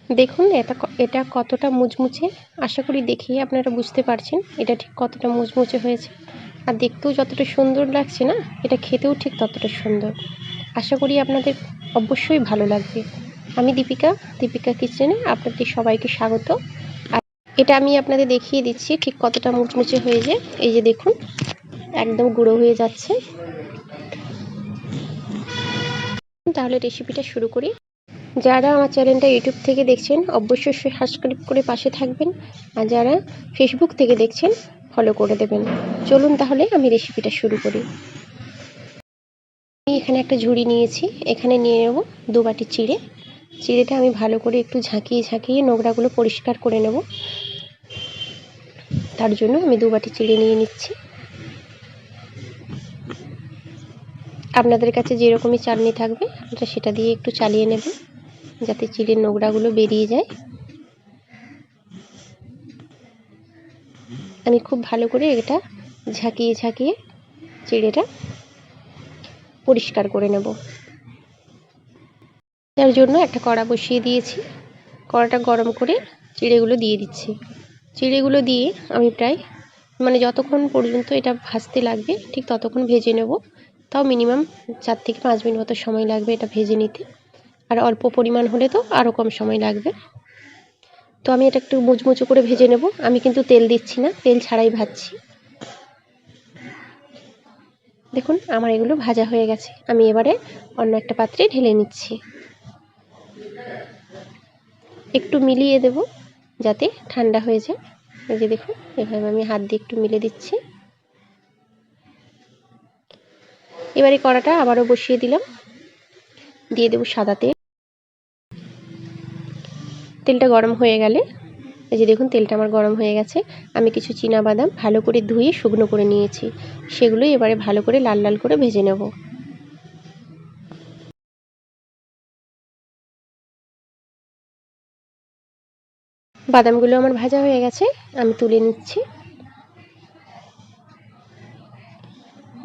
দেখুন এটা কতটা মুচমুচে, আশা করি দেখেই আপনারা বুঝতে পারছেন এটা ঠিক কতটা মুচমুচে হয়েছে। আর দেখতেও যতটা সুন্দর লাগছে না, এটা খেতেও ঠিক ততটা সুন্দর। আশা করি আপনাদের অবশ্যই ভালো লাগবে। আমি দীপিকা কিচেনে আপনাদের সবাইকে স্বাগত। আর এটা আমি আপনাদের দেখিয়ে দিচ্ছি ঠিক কতটা মুচমুচে হয়ে যায়। এই যে দেখুন, একদম গুঁড়ো হয়ে যাচ্ছে। তাহলে রেসিপিটা শুরু করি। যারা আমার চ্যানেলটা ইউটিউব থেকে দেখছেন অবশ্যই সাবস্ক্রাইব করে পাশে থাকবেন, আর যারা ফেসবুক থেকে দেখছেন ফলো করে দেবেন। চলুন তাহলে আমি রেসিপিটা শুরু করি। আমি এখানে একটা ঝুড়ি নিয়েছি, এখানে নিয়ে নেব 2 বাটি চিড়ে। চিড়েটা আমি ভালো করে একটু ঝাঁকিয়ে নোংরাগুলো পরিষ্কার করে নেব। তার জন্য আমি 2 বাটি চিড়ে নিয়ে নিচ্ছি। আপনাদের কাছে যেরকমই চালনি থাকবে আপনারা সেটা দিয়ে একটু চালিয়ে নেবেন, যাতে চিড়ের নোংরাগুলো বেরিয়ে যায়। আমি খুব ভালো করে এটা ঝাঁকিয়ে চিড়েটা পরিষ্কার করে নেব। তার জন্য একটা কড়া বসিয়ে দিয়েছি, কড়াটা গরম করে চিড়েগুলো দিয়ে দিচ্ছি। চিড়েগুলো দিয়ে আমি প্রায় যতক্ষণ পর্যন্ত এটা ভাজতে লাগবে ঠিক ততক্ষণ ভেজে নেব। তাও মিনিমাম 4 থেকে 5 মিনিট মতো সময় লাগবে এটা ভেজে নিতে, আর অল্প পরিমাণ হলে তো আরও কম সময় লাগবে। তো আমি এটা একটু মুচমুচো করে ভেজে নেব। আমি কিন্তু তেল দিচ্ছি না, তেল ছাড়াই ভাজছি। দেখুন আমার এগুলো ভাজা হয়ে গেছে। আমি এবারে অন্য একটা পাত্রে ঢেলে নিচ্ছি। একটু মিলিয়ে দেব যাতে ঠান্ডা হয়ে যায়। এই যে দেখুন, এভাবে আমি হাত দিয়ে একটু মিলে দিচ্ছি। এবারে কড়াটা আবারও বসিয়ে দিলাম, দিয়ে দেব সাদা তেল। তেলটা গরম হয়ে গেলে, এই যে দেখুন তেলটা আমার গরম হয়ে গেছে। আমি কিছু বাদাম ভালো করে ধুয়ে শুকনো করে নিয়েছি, সেগুলো এবারে ভালো করে লাল লাল করে ভেজে নেব। বাদামগুলো আমার ভাজা হয়ে গেছে, আমি তুলে নিচ্ছি।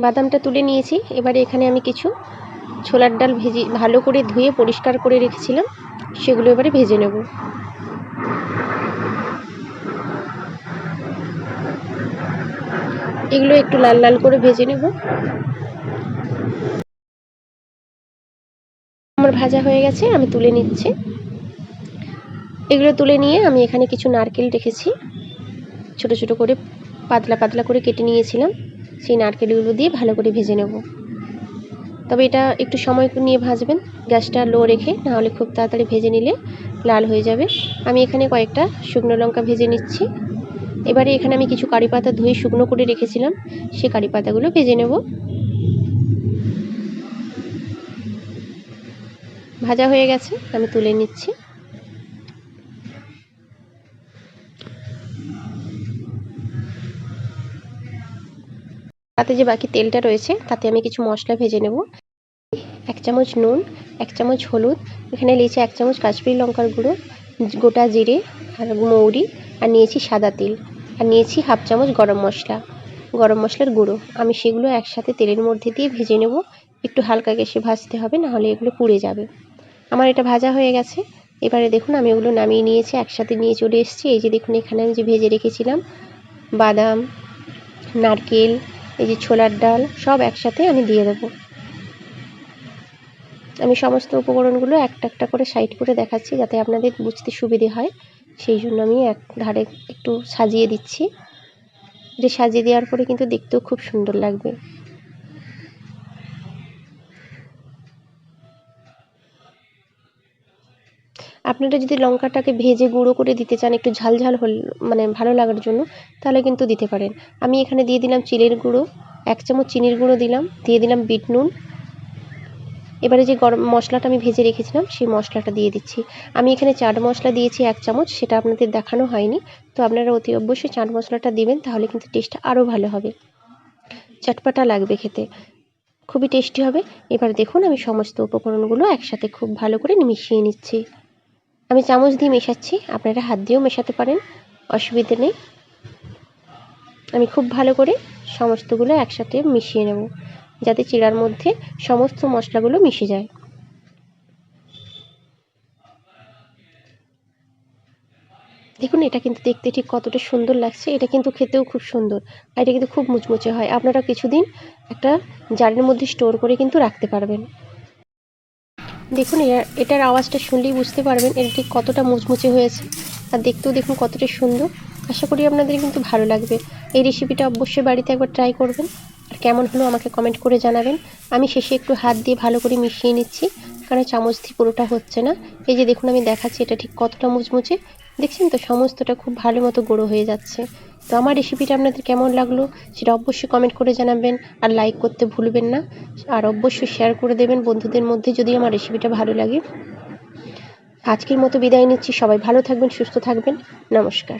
বাদামটা তুলে নিয়েছি। এবারে এখানে আমি কিছু ছোলার ডাল ভালো করে ধুয়ে পরিষ্কার করে রেখেছিলাম, সেগুলো এবারে ভেজে নেব। এগুলো একটু লাল লাল করে ভেজে নেব। আমার ভাজা হয়ে গেছে, আমি তুলে নিচ্ছি। এগুলো তুলে নিয়ে আমি এখানে কিছু নারকেল রেখেছি, ছোট ছোট করে পাতলা করে কেটে নিয়েছিলাম। সেই নারকেলগুলো দিয়ে ভালো করে ভেজে নেব। তবে এটা একটু সময় নিয়ে ভাজবেন, গ্যাসটা লো রেখে, নাহলে খুব তাড়াতাড়ি ভেজে নিলে লাল হয়ে যাবে। আমি এখানে কয়েকটা শুকনো লঙ্কা ভেজে নিচ্ছি। এবারে এখানে আমি কিছু কারি পাতা ধুয়ে শুকনো করে রেখেছিলাম, সেই কারি পাতাগুলো ভেজে নেব। ভাজা হয়ে গেছে, আমি তুলে নিচ্ছি। তাতে যে বাকি তেলটা রয়েছে তাতে আমি কিছু মশলা ভেজে নেব। 1 চামচ নুন, 1 চামচ হলুদ, এখানে নিয়েছি 1 চামচ কাশ্মীরি লঙ্কার গুঁড়ো, গোটা জিরে আর মৌরি, আর নিয়েছি সাদা তিল, আর নিয়েছি 1/2 চামচ গরম মশলার গুঁড়ো। আমি সেগুলো একসাথে তেলের মধ্যে দিয়ে ভেজে নেব। একটু হালকা গ্যাসে ভাজতে হবে, নাহলে এগুলো পুড়ে যাবে। আমার এটা ভাজা হয়ে গেছে। এবারে দেখুন আমি এগুলো নামিয়ে নিয়েছি, একসাথে নিয়ে চলে এসেছি। এই যে দেখুন এখানে আমি যে ভেজে রেখেছিলাম বাদাম, নারকেল, এই যে ছোলার ডাল, সব একসাথে আমি দিয়ে দেবো। আমি সমস্ত উপকরণগুলো একটা একটা করে সাইড করে দেখাচ্ছি, যাতে আপনাদের বুঝতে সুবিধে হয়। সেই জন্য আমি এক ধারে একটু সাজিয়ে দিচ্ছি। এটা সাজিয়ে দেওয়ার পরে কিন্তু দেখতেও খুব সুন্দর লাগবে। আপনারা যদি লঙ্কাটাকে ভেজে গুঁড়ো করে দিতে চান একটু ঝাল ভালো লাগার জন্য, তাহলে কিন্তু দিতে পারেন। আমি এখানে দিয়ে দিলাম চিনির গুঁড়ো, 1 চামচ চিনির গুঁড়ো দিলাম, দিয়ে দিলাম বিট নুন। এবারে যে গরম মশলাটা আমি ভেজে রেখেছিলাম সেই মশলাটা দিয়ে দিচ্ছি। আমি এখানে চাট মশলা দিয়েছি 1 চামচ, সেটা আপনাদের দেখানো হয়নি। তো আপনারা অতি অবশ্যই চাট মশলাটা দিবেন, তাহলে কিন্তু টেস্টটা আরও ভালো হবে, চটপাটা লাগবে খেতে, খুবই টেস্টি হবে। এবার দেখুন আমি সমস্ত উপকরণগুলো একসাথে খুব ভালো করে মিশিয়ে নিচ্ছি। আমি চামচ দিয়ে মেশাচ্ছি, আপনারা হাত দিয়েও মেশাতে পারেন, অসুবিধে নেই। আমি খুব ভালো করে সমস্তগুলো একসাথে মিশিয়ে নেব, যাতে চিড়ার মধ্যে সমস্ত মশলাগুলো মিশে যায়। দেখুন এটা কিন্তু দেখতে ঠিক কতটা সুন্দর লাগছে, এটা কিন্তু খেতেও খুব সুন্দর, আর এটা কিন্তু খুব মুচমুচে হয়। আপনারা কিছুদিন একটা জারের মধ্যে স্টোর করে কিন্তু রাখতে পারবেন। দেখুন এটার আওয়াজটা শুনলেই বুঝতে পারবেন এটা ঠিক কতটা মুচমুচে হয়েছে, আর দেখতেও দেখুন কতটা সুন্দর। আশা করি আপনাদের কিন্তু ভালো লাগবে। এই রেসিপিটা অবশ্যই বাড়িতে একবার ট্রাই করবেন, আর কেমন হলো আমাকে কমেন্ট করে জানাবেন। আমি শেষে একটু হাত দিয়ে ভালো করে মিশিয়ে নিচ্ছি, কারণ চামচ দিয়ে পুরোটা হচ্ছে না। এই যে দেখুন আমি দেখাচ্ছি এটা ঠিক কতটা মুচমুচে, দেখছেন তো সমস্তটা খুব ভালো মতো গুঁড়ো হয়ে যাচ্ছে। তো আমার রেসিপিটা আপনাদের কেমন লাগলো সেটা অবশ্যই কমেন্ট করে জানাবেন, আর লাইক করতে ভুলবেন না, আর অবশ্যই শেয়ার করে দেবেন বন্ধুদের মধ্যে যদি আমার রেসিপিটা ভালো লাগে। আজকের মতো বিদায় নিচ্ছি, সবাই ভালো থাকবেন, সুস্থ থাকবেন, নমস্কার।